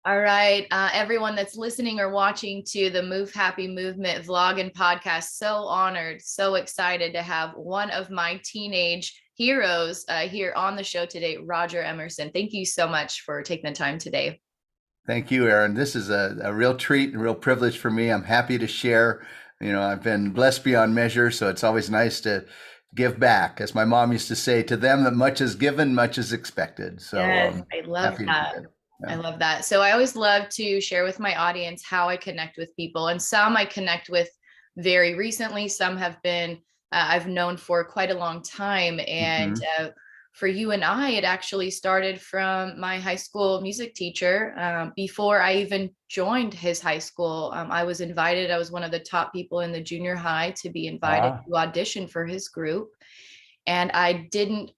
All right, everyone that's listening or watching to the Move Happy Movement vlog and podcast, so honored, so excited to have one of my teenage heroes here on the show today, Roger Emerson. Thank you so much for taking the time today. Thank you, Erin. This is a real treat and real privilege for me. I'm happy to share. I've been blessed beyond measure, so it's always nice to give back. As my mom used to say, to them that much is given, much is expected. So Yes, I love happy to be that. there. I Yeah. love that. So I always love to share with my audience how I connect with people, and some I connect with very recently. Some have been I've known for quite a long time, and Hmm. for you and I, it actually started from my high school music teacher. Before I even joined his high school, I was invited. I was one of the top people in the junior high to be invited Ah. to audition for his group, and I didn't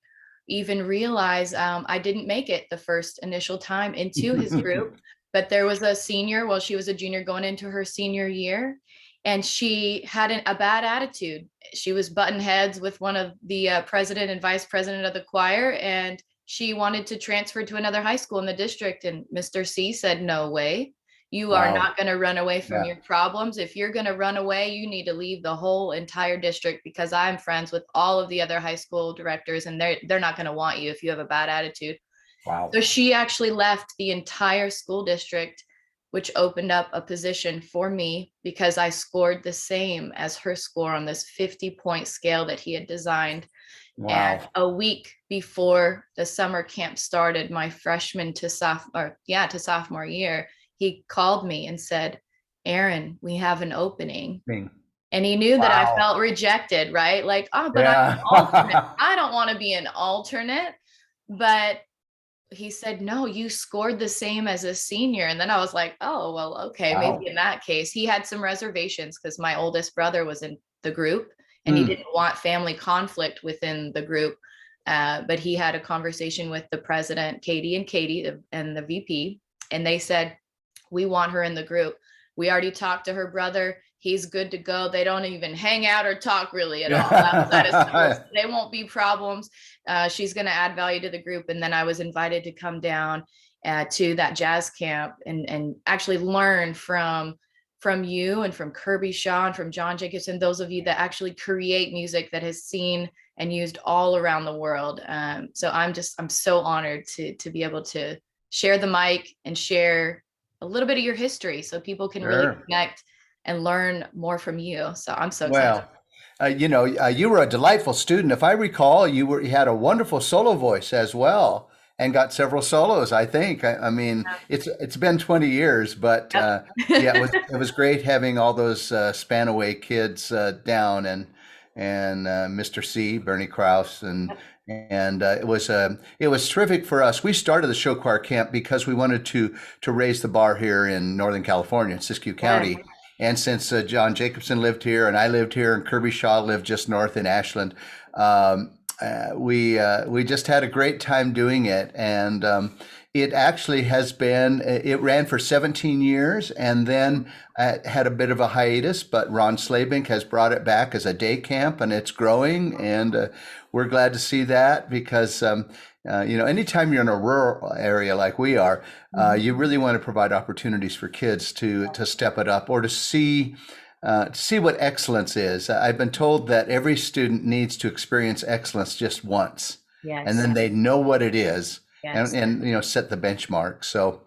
even realize I didn't make it the first initial time into his group. But there was a senior, well, she was a junior going into her senior year, and she had a bad attitude. She was button heads with one of the president and vice president of the choir, and she wanted to transfer to another high school in the district. And Mr. C said, "No way. You are Wow. not going to run away from Yeah. your problems. If you're going to run away, you need to leave the whole entire district, because I'm friends with all of the other high school directors, and they're not going to want you if you have a bad attitude." Wow. So she actually left the entire school district, which opened up a position for me because I scored the same as her score on this 50-point scale that he had designed. And Wow. a week before the summer camp started, my freshman to sophomore year, he called me and said, "Erin, we have an opening." Bing. And he knew that I Wow. felt rejected, right? Like, oh, but I'm an alternate. Yeah. I don't want to be an alternate. But he said, "No, you scored the same as a senior." And then I was like, "Oh, well, okay, maybe Wow. in that case." He had some reservations because my oldest brother was in the group, and he Mm. didn't want family conflict within the group. But he had a conversation with the president, Katie, and the VP, and they said, "We want her in the group. We already talked to her brother. He's good to go. They don't even hang out or talk really at all outside of school. So Yeah. they won't be problems. She's going to add value to the group." And then I was invited to come down to that jazz camp and actually learn from you and from Kirby Shaw and from John Jacobson, those of you that actually create music that has seen and used all around the world. So I'm so honored to be able to share the mic and share a little bit of your history so people can really Sure. connect and learn more from you. So I'm so excited. Well, you were a delightful student. If I recall, you had a wonderful solo voice as well, and got several solos. I think. I mean, it's been 20 years, but yeah, Yep. it was great having all those Spanaway kids down and Mr. C, Bernie Krause, and it was terrific for us. We started the show choir camp because we wanted to raise the bar here in Northern California, in Siskiyou Yes. County. And since John Jacobson lived here and I lived here and Kirby Shaw lived just north in Ashland, we just had a great time doing it. And it actually has been, it ran for 17 years and then had a bit of a hiatus, but Ron Slabink has brought it back as a day camp and it's growing. And we're glad to see that because anytime you're in a rural area like we are, you really want to provide opportunities for kids to step it up or to see what excellence is. I've been told that every student needs to experience excellence just once, and Yes. then they know what it is, Yes. and set the benchmark. So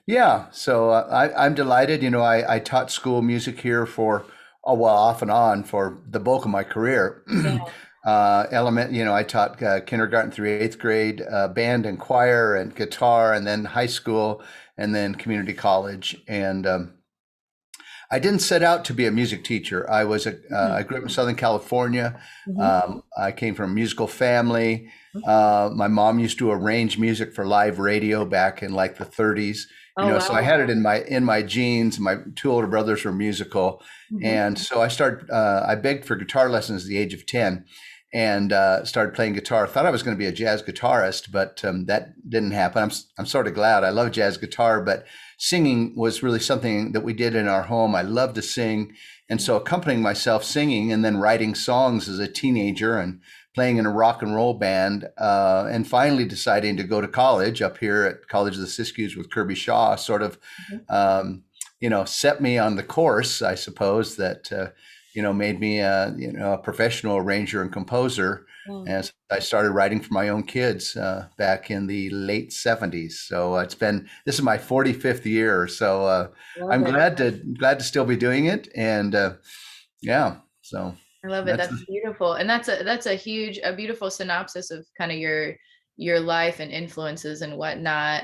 yeah, so I'm delighted. I taught school music here for well, off and on for the bulk of my career. Yeah. I taught kindergarten through eighth grade, band and choir and guitar, and then high school, and then community college. And I didn't set out to be a music teacher. I grew up in Southern California. Mhm. I came from a musical family. My mom used to arrange music for live radio back in like the 30s. Oh, So I wow. had it in my genes. My two older brothers were musical, Mhm. and so I started. I begged for guitar lessons at the age of 10, and started playing guitar. Thought I was going to be a jazz guitarist, but that didn't happen. I'm sort of glad. I love jazz guitar, but singing was really something that we did in our home. I love to sing. And so accompanying myself singing and then writing songs as a teenager and playing in a rock and roll band, and finally deciding to go to college up here at College of the Siskiyous with Kirby Shaw sort of, Mhm. set me on the course, I suppose, that, made me a professional arranger and composer Mm. as I started writing for my own kids back in the late 70s. So this is my 45th year. So Love I'm it. glad to still be doing it. And yeah, so I love it. that's That's beautiful. And that's a beautiful synopsis of kind of your life and influences and whatnot.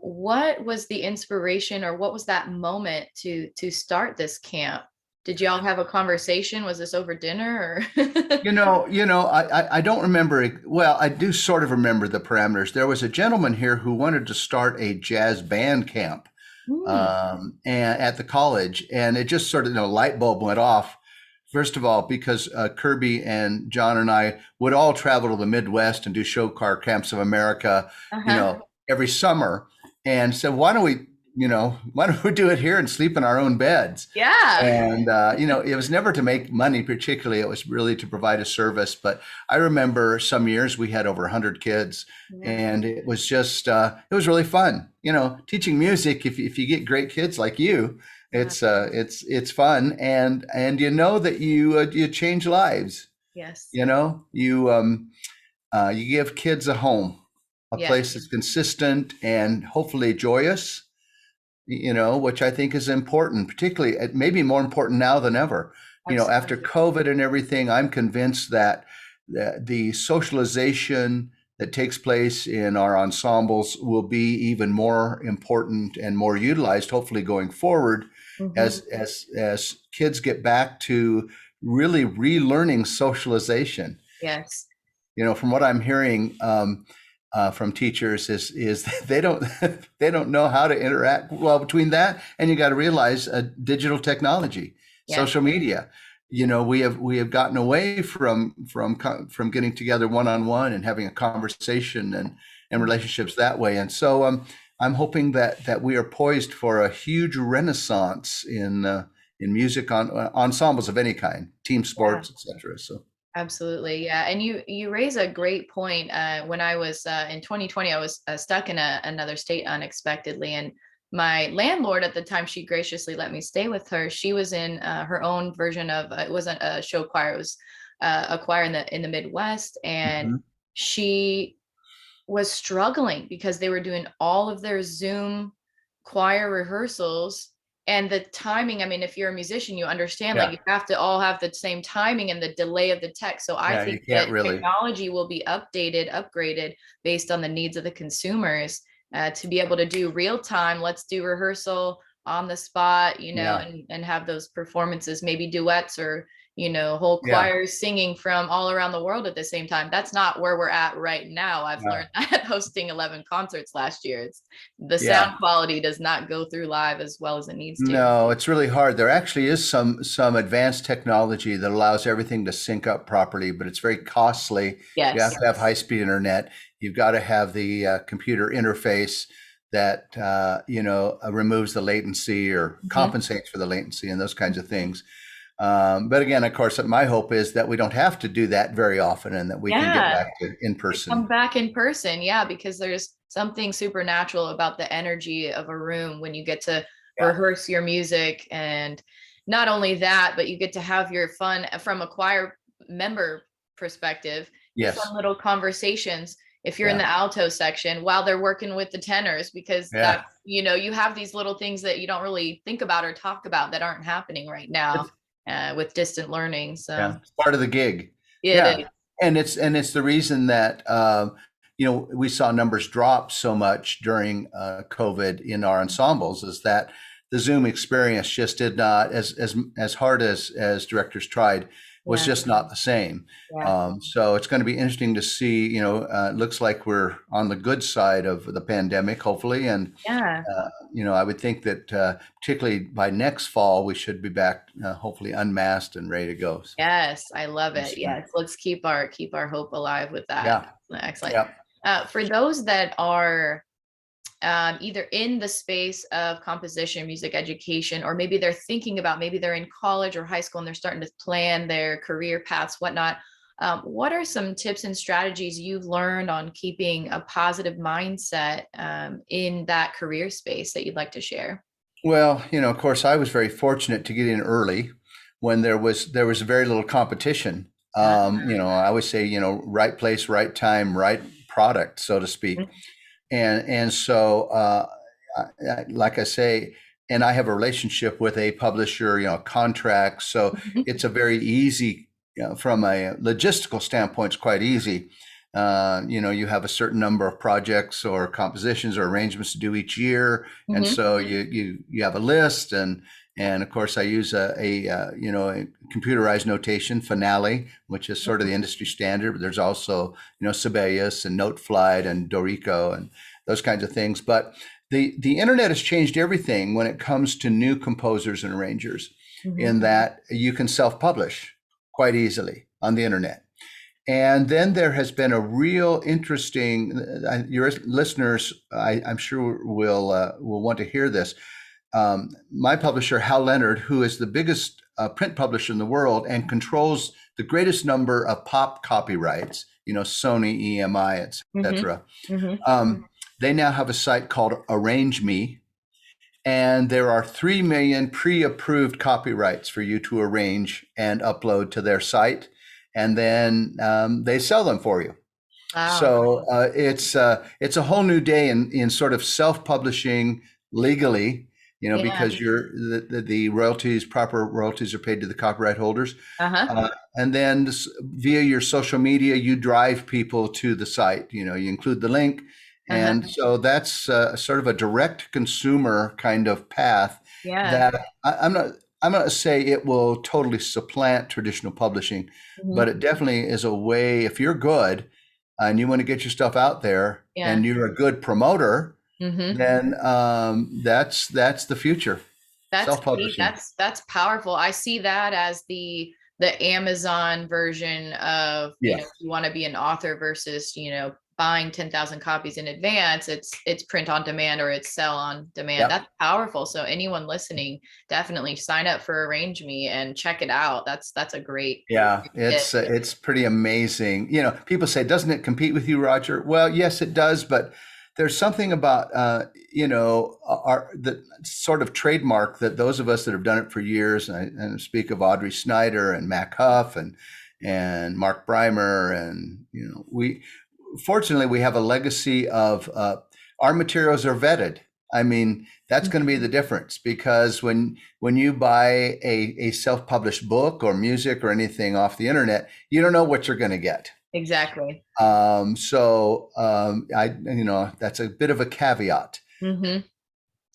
What was the inspiration, or what was that moment to start this camp? Did y'all have a conversation? Was this over dinner or? I don't remember. Well, I do sort of remember the parameters. There was a gentleman here who wanted to start a jazz band camp Hmm. and at the college, and it just sort of, light bulb went off. First of all, because Kirby and John and I would all travel to the Midwest and do show car camps of America, Uh-huh. every summer, and said, why don't we do it here and sleep in our own beds? Yeah. And it was never to make money particularly. It was really to provide a service. But I remember some years we had over 100 kids, Yeah. and it was just it was really fun. Teaching music. If you get great kids like you, Yeah. it's fun, and that you change lives. Yes. You give kids a home, a Yes. place that's consistent and hopefully joyous, which I think is important, particularly maybe more important now than ever. After Absolutely. COVID and everything, I'm convinced that the socialization that takes place in our ensembles will be even more important and more utilized, hopefully going forward, Hmm. as kids get back to really relearning socialization. Yes. From what I'm hearing from teachers is they don't they don't know how to interact well between that, and you got to realize digital technology, Yes. social media. We have gotten away from getting together one on one and having a conversation and Mhm. relationships that way. And so I'm hoping that we are poised for a huge renaissance in music ensembles of any kind, team Yeah. sports, etc. So Absolutely. Yeah. And you raise a great point. When I was in 2020, I was stuck in another state unexpectedly. And my landlord at the time, she graciously let me stay with her. She was in her own version of it wasn't a show choir, it was a choir in the Midwest. And mhm. she was struggling because they were doing all of their Zoom choir rehearsals, and the timing. I mean, if you're a musician, you understand, like, Yeah, you have to all have the same timing and the delay of the text. So I yeah, you think can't that really. technology will be upgraded based on the needs of the consumers, to be able to do real time. Let's do rehearsal on the spot, Yeah, and have those performances, maybe duets, or whole yeah, choirs singing from all around the world at the same time. That's not where we're at right now. I've yeah, learned that hosting 11 concerts last year. It's the yeah. sound quality does not go through live as well as it needs to. No, it's really hard. There actually is some advanced technology that allows everything to sync up properly, but it's very costly. You have Yes. to have high-speed internet. You've got to have the computer interface that removes the latency or Mhm. compensates for the latency and those kinds of things. But again, of course, my hope is that we don't have to do that very often, and that we can get Yeah. back to in To come person. back in person. Yeah, because there's something supernatural about the energy of a room when you get to Yeah. rehearse your music. And not only that, but you get to have your fun from a choir member perspective, your Yes. fun little conversations if you're in Yeah. the alto section while they're working with the tenors, because Yeah. that's, you have these little things that you don't really think about or talk about that aren't happening right now, It's with distant learning. Yeah, So it's part of the gig. it Yeah, is. and it's the reason that we saw numbers drop so much during COVID in our ensembles, is that the Zoom experience just did not, as hard as directors tried, was Yeah. just not the same. Yeah. So it's going to be interesting to see. It looks like we're on the good side of the pandemic, hopefully, and Yeah. I would think that particularly by next fall, we should be back, hopefully unmasked and ready to go. So, Yes, I love we'll it. see. Yes, let's keep our hope alive with that. Yeah, Excellent. yeah, For those that are either in the space of composition, music education, or maybe they're thinking about, maybe they're in college or high school and they're starting to plan their career paths, whatnot. What are some tips and strategies you've learned on keeping a positive mindset in that career space that you'd like to share? Well, of course, I was very fortunate to get in early when there was very little competition. Uh, I always say, right place, right time, right product, so to speak. And so, like I say, and I have a relationship with a publisher, contract. So mhm, it's a very easy, from a logistical standpoint, it's quite easy. You have a certain number of projects or compositions or arrangements to do each year, and mhm, so you have a list, and of course I use a computerized notation, Finale, which is sort of the industry standard. But there's also Sibelius and Noteflight and Dorico and those kinds of things. But the internet has changed everything when it comes to new composers and arrangers, mhm, in that you can self-publish quite easily on the internet. And then there has been a real interesting. Your listeners, I'm sure, will want to hear this. My publisher, Hal Leonard, who is the biggest print publisher in the world and controls the greatest number of pop copyrights, Sony, EMI, mhm, etc. mhm. They now have a site called Arrange Me, and there are 3 million pre-approved copyrights for you to arrange and upload to their site, and then they sell them for you. Wow. So it's a whole new day in sort of self-publishing legally, Yeah. because the royalties, proper royalties, are paid to the copyright holders, Uh-huh. and then via your social media, you drive people to the site. You include the link, Uh-huh. and so that's sort of a direct consumer kind of path Yeah. that I'm not going to say it will totally supplant traditional publishing, Mhm. but it definitely is a way. If you're good and you want to get your stuff out there Yeah. and you're a good promoter, Mhm. then that's the future. That's key. Self-publishing. That's powerful. I see that as the Amazon version of, if Yes. you want to be an author versus, buying 10,000 copies in advance, it's print on demand or it's sell on demand. Yep. That's powerful. So anyone listening, definitely sign up for Arrange Me and check it out. That's a great Yeah, tip. it's pretty amazing. People say, doesn't it compete with you, Roger? Well, yes, it does, but there's something about our the sort of trademark that those of us that have done it for years, and I speak of Audrey Snyder and Mac Huff and Mark Breimer, and we fortunately we have a legacy of our materials are vetted. I mean, that's going to be the difference, because when you buy a self-published book or music or anything off the internet, you don't know what you're going to get. Exactly. That's a bit of a caveat. Hmm.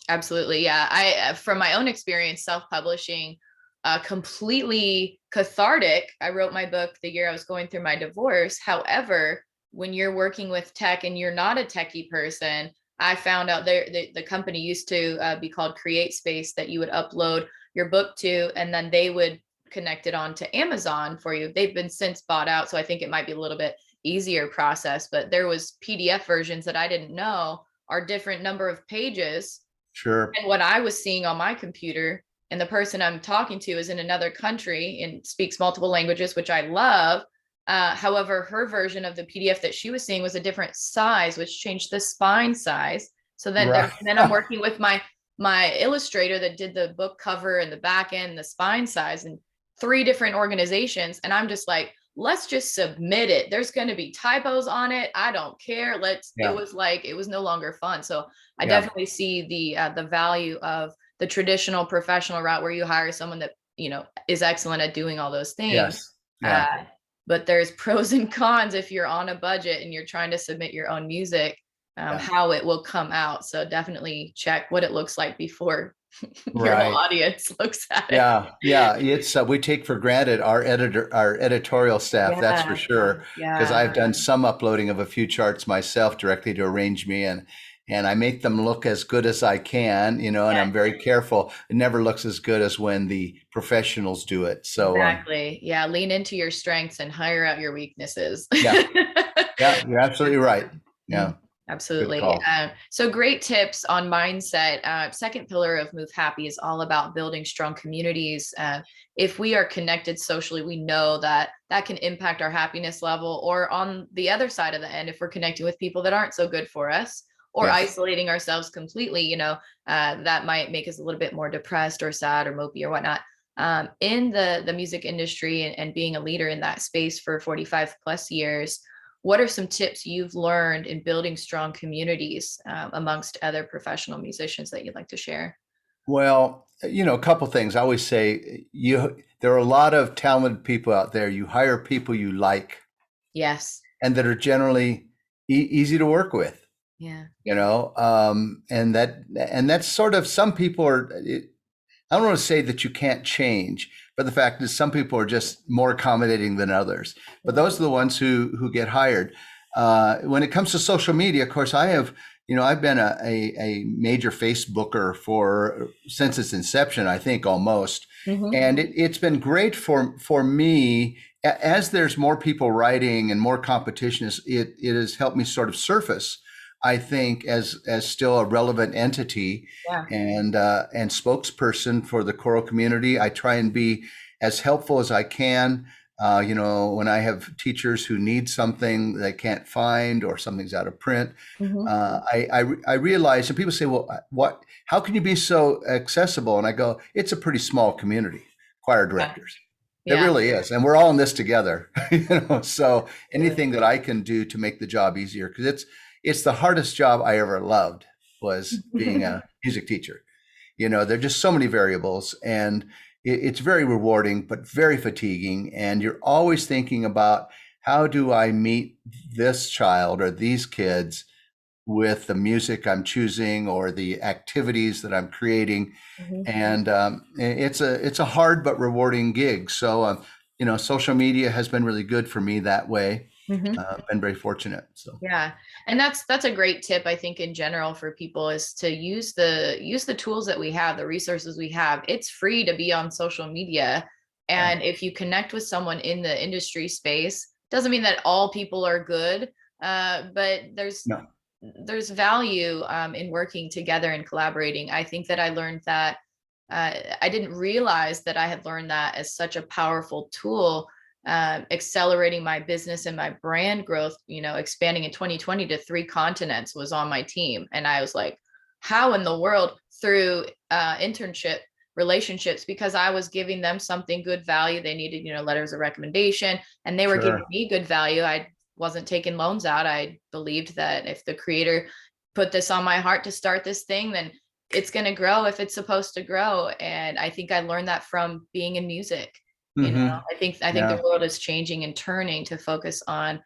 Absolutely. Yeah. From my own experience, self-publishing, completely cathartic. I wrote my book the year I was going through my divorce. However, when you're working with tech and you're not a techie person, I found out the company used to be called Create Space, that you would upload your book to, and then they would connect it on to Amazon for you. They've been since bought out, so I think it might be a little bit easier process, but there was PDF versions that I didn't know are different number of pages. Sure. And what I was seeing on my computer, and the person I'm talking to is in another country and speaks multiple languages, which I love. However, her version of the PDF that she was seeing was a different size, which changed the spine size. So Right. then I'm working with my illustrator that did the book cover and the back end, the spine size, and three different organizations. And I'm just like, let's just submit it. There's going to be typos on it. I don't care. It Yeah. was like, it was no longer fun. So I Yeah. definitely see the value of the traditional professional route where you hire someone that, is excellent at doing all those things. Yes. Yeah. Uh, but there's pros and cons if you're on a budget and you're trying to submit your own music, Yeah. how it will come out. So definitely check what it looks like before your whole Right. audience looks at it. Yeah, yeah. It's we take for granted our editorial staff. That's for Yeah, sure. Because yeah, I've done some uploading of a few charts myself directly to Arrange Me, and I make them look as good as I can, and yeah, I'm very careful. It never looks as good as when the professionals do it. So exactly. Yeah, lean into your strengths and hire out your weaknesses. yeah, yeah, you're absolutely right. Mhm. Yeah. Good Absolutely. call. So great tips on mindset. Second pillar of Move Happy is all about building strong communities. If we are connected socially, we know that that can impact our happiness level. Or on the other side of the end, if we're connecting with people that aren't so good for us, or Yes. isolating ourselves completely, that might make us a little bit more depressed or sad or mopey or whatnot. In the music industry and being a leader in that space for 45 plus years, what are some tips you've learned in building strong communities amongst other professional musicians that you'd like to share? Well, a couple things. I always say there are a lot of talented people out there. You hire people you like Yes. and that are generally easy to work with, Yeah. and that's sort of some people are. I don't want to say that you can't change, but the fact is some people are just more accommodating than others. But those are the ones who get hired. When it comes to social media, of course, I've been a major Facebooker since its inception, I think almost, Mm-hmm. and it's been great for me. As there's more people writing and more competition, it has helped me sort of surface, I think, as still a relevant entity Yeah. and spokesperson for the choral community. I try and be as helpful as I can. When I have teachers who need something they can't find or something's out of print, Mm-hmm. I realize, and people say, "Well, what? How can you be so accessible?" And I go, "It's a pretty small community, choir Yeah. directors. There Yeah. really is, and we're all in this together." So Absolutely. anything that I can do to make the job easier, because it's the hardest job I ever loved was being a music teacher. There are just so many variables, and it's very rewarding, but very fatiguing. And you're always thinking about, how do I meet this child or these kids with the music I'm choosing or the activities that I'm creating? Mhm. And it's a hard but rewarding gig. So social media has been really good for me that way. Mhm. Been very fortunate. So Yeah. And that's a great tip, I think, in general for people, is to use the tools that we have, the resources we have. It's free to be on social media. yeah, And if you connect with someone in the industry space, doesn't mean that all people are good, but no, there's value in working together and collaborating. I think that I learned that I didn't realize that I had learned that as such a powerful tool, accelerating my business and my brand growth. Expanding in 2020 to 3 continents was on my team. And I was like, how in the world? Through internship relationships, because I was giving them something good value. They needed, letters of recommendation, and they were giving sure, me good value. I wasn't taking loans out. I believed that if the creator put this on my heart to start this thing, then it's going to grow if it's supposed to grow. And I think I learned that from being in music. hmm I think the yeah, world is changing and turning to focus on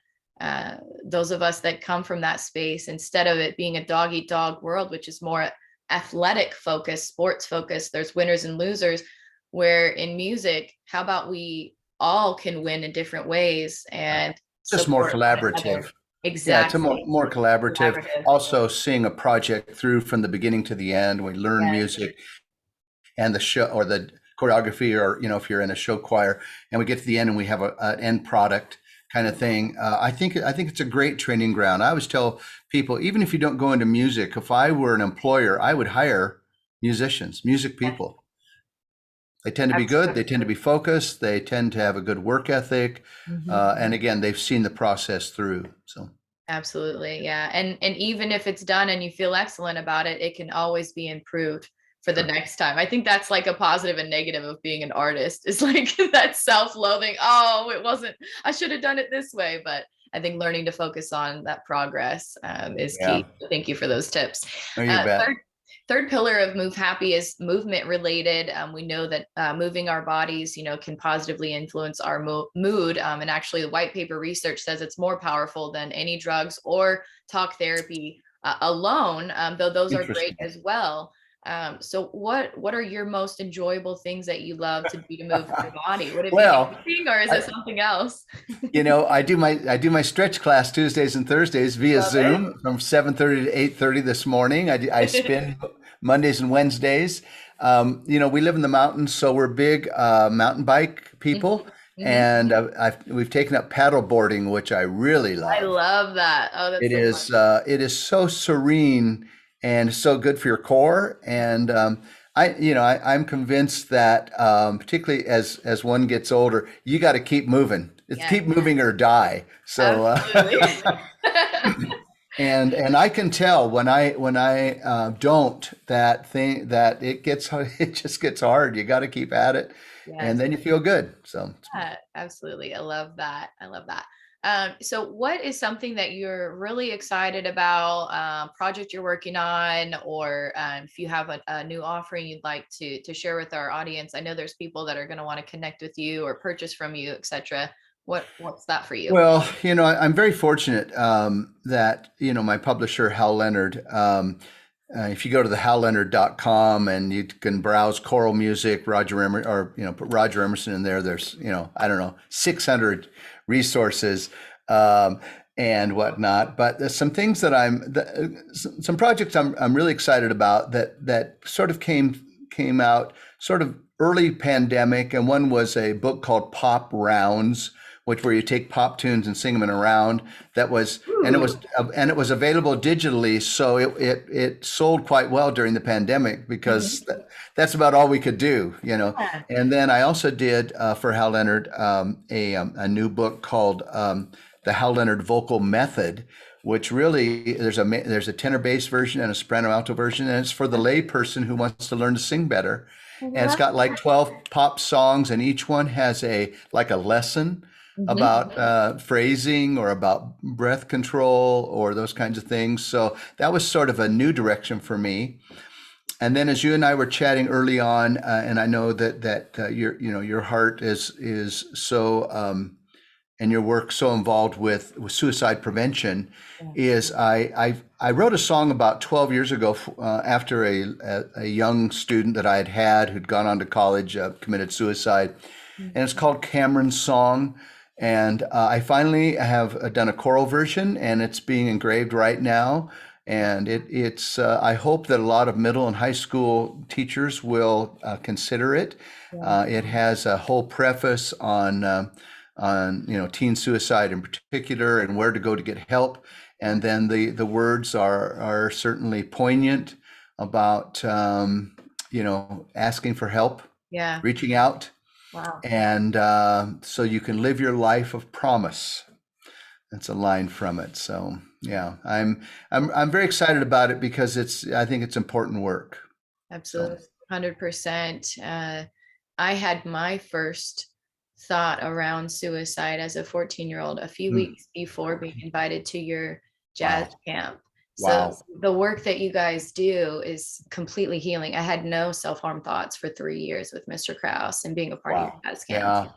those of us that come from that space, instead of it being a dog eat dog world, which is more athletic focused, sports focused. There's winners and losers. Where in music, how about we all can win in different ways and just more support one collaborative. another? Yeah, it's a more, Exactly. more collaborative. Collaborative. Also, seeing a project through from the beginning to the end. We learn Yes. music and the show or the choreography, or if you're in a show choir, and we get to the end and we have an end product kind of thing. I think it's a great training ground. I always tell people, even if you don't go into music, if I were an employer, I would hire musicians, music people. They tend to be good. They tend to Absolutely. be focused. They tend to have a good work ethic. Mhm. And again, they've seen the process through. So, Absolutely. Yeah. And even if it's done and you feel excellent about it, it can always be improved for the sure. next time. I think that's like a positive and negative of being an artist. It's like that self-loathing. Oh, it wasn't, I should have done it this way. But I think learning to focus on that progress is Yeah. key. So thank you for those tips. No, you bet. Third pillar of Move Happy is movement related. We know that moving our bodies, can positively influence our mood. And actually, the white paper research says it's more powerful than any drugs or talk therapy alone, though those are great Interesting. as well. So what are your most enjoyable things that you love to do to move your body? Would it be Well, anything, or is I, it something else? I do my stretch class Tuesdays and Thursdays via Love it. Zoom from 7:30 to 8:30 this morning. I spin Mondays and Wednesdays. We live in the mountains, so we're big mountain bike Mhm. people. And we've taken up paddle boarding, which I really I love. love that. Oh, that's It so is fun. so serene and so good for your core. And I'm convinced that particularly as one gets older, you got to keep moving. It's Yes, keep moving or die. So absolutely. and I can tell when I don't that thing that it gets it just gets hard. You got to keep at it, and Yes. then you feel good. So Yeah, absolutely. I love that. I love that. So what is something that you're really excited about, project you're working on, or if you have a new offering you'd like to share with our audience? I know there's people that are going to want to connect with you or purchase from you, etc. What's that for you? well, I'm very fortunate that my publisher Hal Leonard. If you go to the halleonard.com and you can browse choral music, Roger Emerson, or put Roger Emerson in there. There's I don't know 600 resources and whatnot. But there's some things that some projects I'm really excited about that sort of came out sort of early pandemic, and one was a book called Pop Rounds, which where you take pop tunes and sing them in a round. That was Ooh. and it was available digitally, so it sold quite well during the pandemic because Mhm. that's about all we could do, Yeah. And then I also did for Hal Leonard a new book called the Hal Leonard Vocal Method, which really there's a tenor bass version and a soprano alto version, and it's for the lay person who wants to learn to sing better. I And it's love got like that. 12 pop songs, and each one has a lesson Mhm. about phrasing or about breath control or those kinds of things. So that was sort of a new direction for me. And then, as you and I were chatting early on, and I know that your heart is so and your work so involved with suicide prevention, Yes. is I wrote a song about 12 years ago after a young student that I had who'd gone on to college committed suicide, and it's called Cameron's Song. And I finally have done a choral version, and it's being engraved right now. And it's I hope that a lot of middle and high school teachers will consider it. Yeah. It has a whole preface on teen suicide in particular and where to go to get help. And then the words are certainly poignant about asking for help, Yeah. reaching out, Wow. and so you can live your life of promise. That's a line from it. So yeah, I'm very excited about it because I think it's important work. So Absolutely. 100%. I had my first thought around suicide as a 14-year-old a few mm, weeks before being invited to your jazz wow, camp. So wow, the work that you guys do is completely healing. I had no self-harm thoughts for 3 years with Mr. Krause and being a part of your wow. jazz camp. Yeah,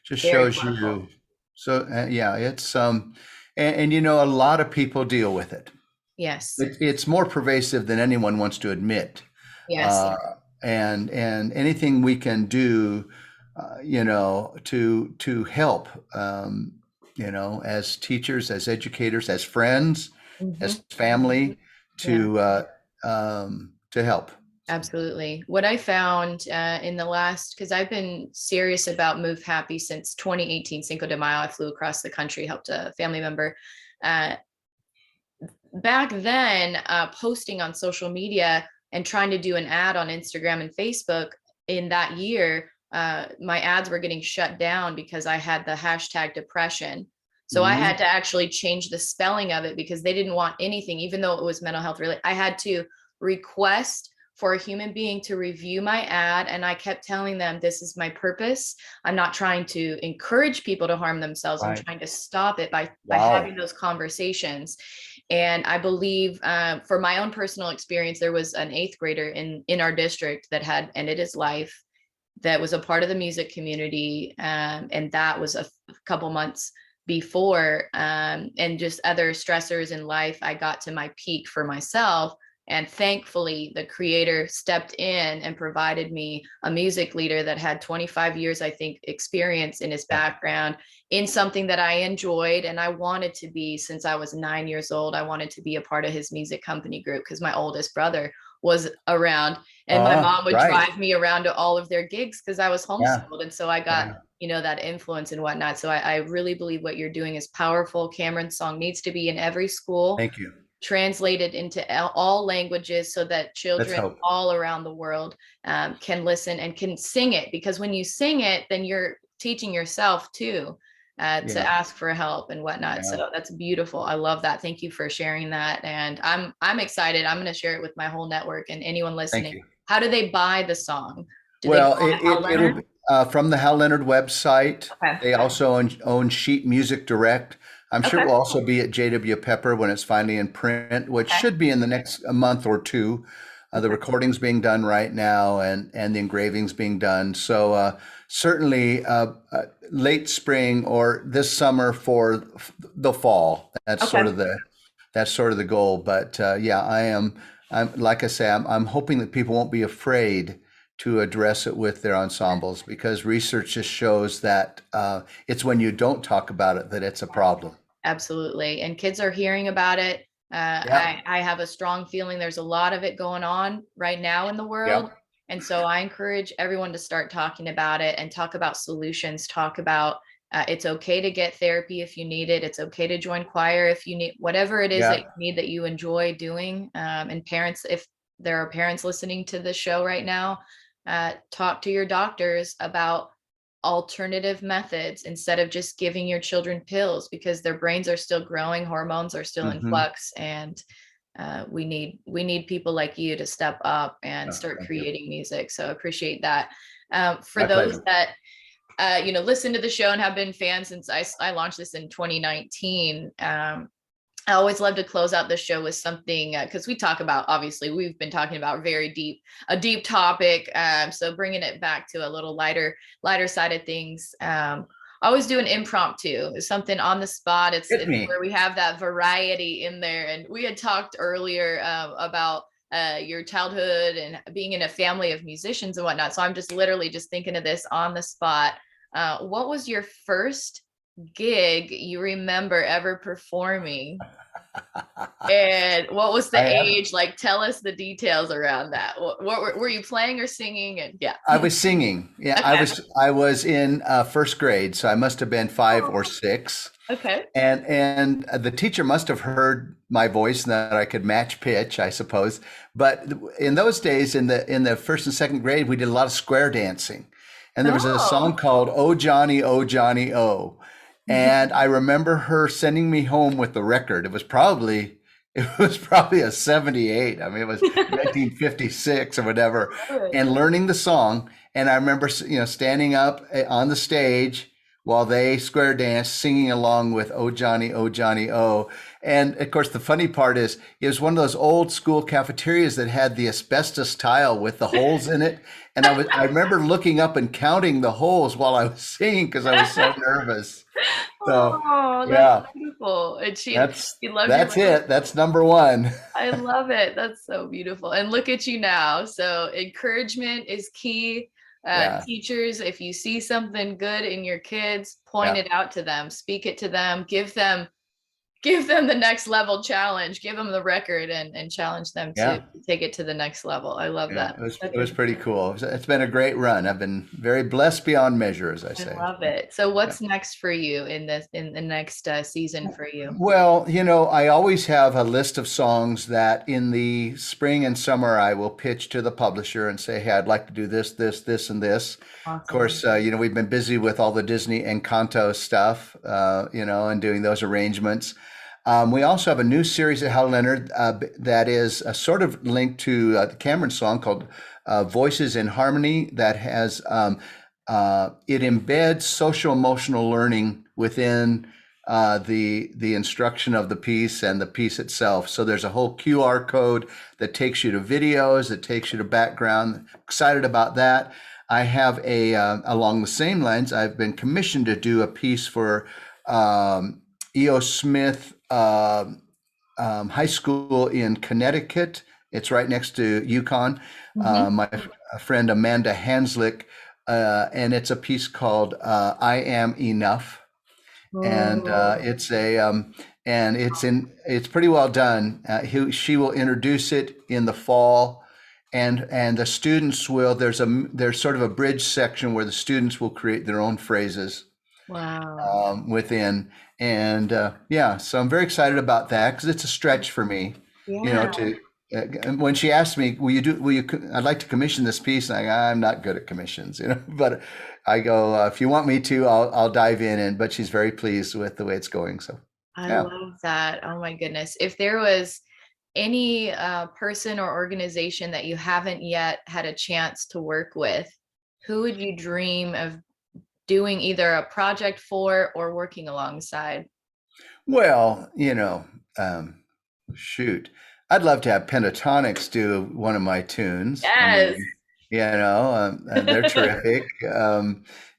just Very shows powerful. you. So yeah, it's and a lot of people deal with it. Yes. It's more pervasive than anyone wants to admit. Yes. Uh, and anything we can do, to help, as teachers, as educators, as friends, Mhm. as family, Yeah. to help. So, Absolutely. What I found in the last, because I've been serious about Move Happy since 2018, Cinco de Mayo. I flew across the country, helped a family member. Uh, Back then, posting on social media and trying to do an ad on Instagram and Facebook in that year, my ads were getting shut down because I had the hashtag depression. So I mhm, had to actually change the spelling of it because they didn't want anything, even though it was mental health related. I had to request for a human being to review my ad. And I kept telling them, this is my purpose. I'm not trying to encourage people to harm themselves. I'm right. trying to stop it by Wow. having those conversations. And I believe, for my own personal experience, there was an eighth grader in our district that had ended his life, that was a part of the music community, and that was a couple months before, and just other stressors in life. I got to my peak for myself, and thankfully the creator stepped in and provided me a music leader that had 25 years, I think, experience in his Yeah. background in something that I enjoyed and I wanted to be. Since I was 9 years old, I wanted to be a part of his music company group because my oldest brother was around. And my mom would Right. drive me around to all of their gigs because I was Yeah. homeschooled. And so I got, Yeah. that influence and whatnot. So I really believe what you're doing is powerful. Cameron's song needs to be in every school, Thank you. translated into all languages so that Let's children hope. all around the world can listen and can sing it. Because when you sing it, then you're teaching yourself too to Yeah. ask for help and whatnot. Yeah. So that's beautiful. I love that. Thank you for sharing that. And I'm excited. I'm going to share it with my whole network and anyone Thank listening. you. How do they buy the song? Do they go Well, on Hal it'll Leonard? be from the Hal Leonard website. Okay. They also own Sheet Music Direct. I'm sure it Okay. will also be at JW Pepper when it's finally in print, which Okay. should be in the next a month or two. The Okay. recording's being done right now, and the engraving's being done. So certainly late spring or this summer for the fall. Okay. That's sort of the goal. But yeah, I'm like I say, I'm hoping that people won't be afraid to address it with their ensembles, because research just shows that it's when you don't talk about it that it's a problem. Absolutely. And kids are hearing about it. Yeah. I have a strong feeling there's a lot of it going on right now in the world. Yeah. And so I encourage everyone to start talking about it and talk about solutions, talk about it's okay to get therapy if you need it. It's okay to join choir if you need whatever it is that Yeah. you need that you enjoy doing. And parents, if there are parents listening to this show right now, talk to your doctors about alternative methods instead of just giving your children pills, because their brains are still growing, hormones are still in Hmm. flux, and we need people like you to step up and Yeah. start Thank you. creating music. So I appreciate that. For My those pleasure. that listen to the show and have been fans since I launched this in 2019. I always love to close out the show with something because we talk about, obviously we've been talking about a deep topic. So bringing it back to a little lighter side of things. I always do an impromptu, something on the spot. Hit It's where me. we have that variety in there. And we had talked earlier about your childhood and being in a family of musicians and whatnot. So I'm just literally just thinking of this on the spot. What was your first gig you remember ever performing? And what was the I have. age? Like, tell us the details around that. What were you playing or singing? And yeah. I was singing. Yeah, I Okay. was. I was in first grade, so I must have been 5 or 6. Okay. And the teacher must have heard my voice and that I could match pitch, I suppose. But in those days, in the first and second grade, we did a lot of square dancing, and there was a song Oh. called "Oh Johnny, Oh," and I remember her sending me home with the record. It was probably a 78. I mean, it was 1956 or whatever, Love it. and learning the song. And I remember, standing up on the stage while they square dance, singing along with Oh Johnny, Oh. And of course, the funny part is it was one of those old school cafeterias that had the asbestos tile with the holes in it. And I remember looking up and counting the holes while I was singing because I was so nervous. So Oh, that's yeah, beautiful. And that's she loved your that's voice. it. That's number one. I love it. That's so beautiful. And look at you now. So encouragement is key. Yeah, Teachers, if you see something good in your kids, point yeah, it out to them, speak it to them, give them the next level challenge, give them the record and challenge them to yeah. take it to the next level. I love Yeah, that. it was pretty cool. It's been a great run. I've been very blessed beyond measure, as I I say. love it. So Yeah. what's next for you in the next season for you? Well, I always have a list of songs that in the spring and summer I will pitch to the publisher and say, hey, I'd like to do this, this, this, and this. Of Awesome. course, we've been busy with all the Disney Encanto stuff, and doing those arrangements. We also have a new series at Hal Leonard that is sort of linked to the Cameron song called Voices in Harmony that has it embeds social emotional learning within the instruction of the piece and the piece itself. So there's a whole QR code that takes you to videos, that takes you to background. Excited about that. I have along the same lines, I've been commissioned to do a piece for E.O. Smith High School in Connecticut. It's right next to Yukon. Hmm. My friend Amanda Hanslick, and it's a piece called "I Am Enough," and Oh, it's pretty well done. She will introduce it in the fall, and the students will, there's sort of a bridge section where the students will create their own phrases Wow. within. And yeah, so I'm very excited about that because it's a stretch for me, Yeah. to and when she asked me, I'd like to commission this piece. And I'm not good at commissions, but I go, if you want me to, I'll dive in. But she's very pleased with the way it's going. So I yeah. love that. Oh my goodness. If there was any person or organization that you haven't yet had a chance to work with, who would you dream of doing either a project for or working alongside? Well, shoot, I'd love to have Pentatonics do one of my tunes. I Yes. mean, they're terrific.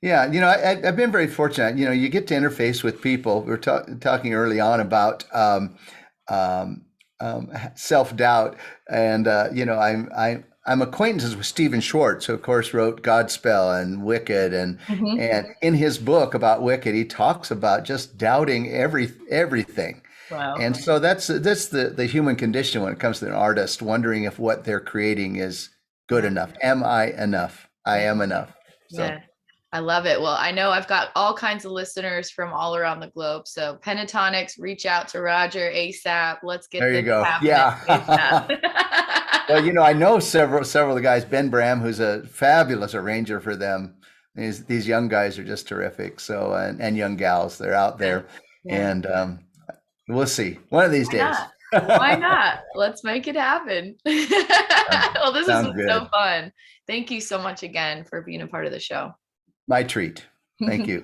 Yeah, I've been very fortunate. You get to interface with people. We were talking early on about um, self-doubt, and I'm acquaintances with Stephen Schwartz, who of course wrote Godspell and Wicked, and Mhm. in his book about Wicked, he talks about just doubting everything. Wow. And so that's the human condition when it comes to an artist, wondering if what they're creating is good Yeah. enough. Am I enough? I Yeah. am enough. So Yeah. I love it. Well, I know I've got all kinds of listeners from all around the globe. So Pentatonics, reach out to Roger ASAP. Let's get there you this go. happening Yeah. ASAP. Well, I know several of the guys. Ben Bram, who's a fabulous arranger for them. These young guys are just terrific. So and young gals, they're out there, Yeah. and we'll see one of these Why days. not? Why not? Let's make it happen. Well, this has Sounds been so good. fun. Thank you so much again for being a part of the show. My treat. Thank you.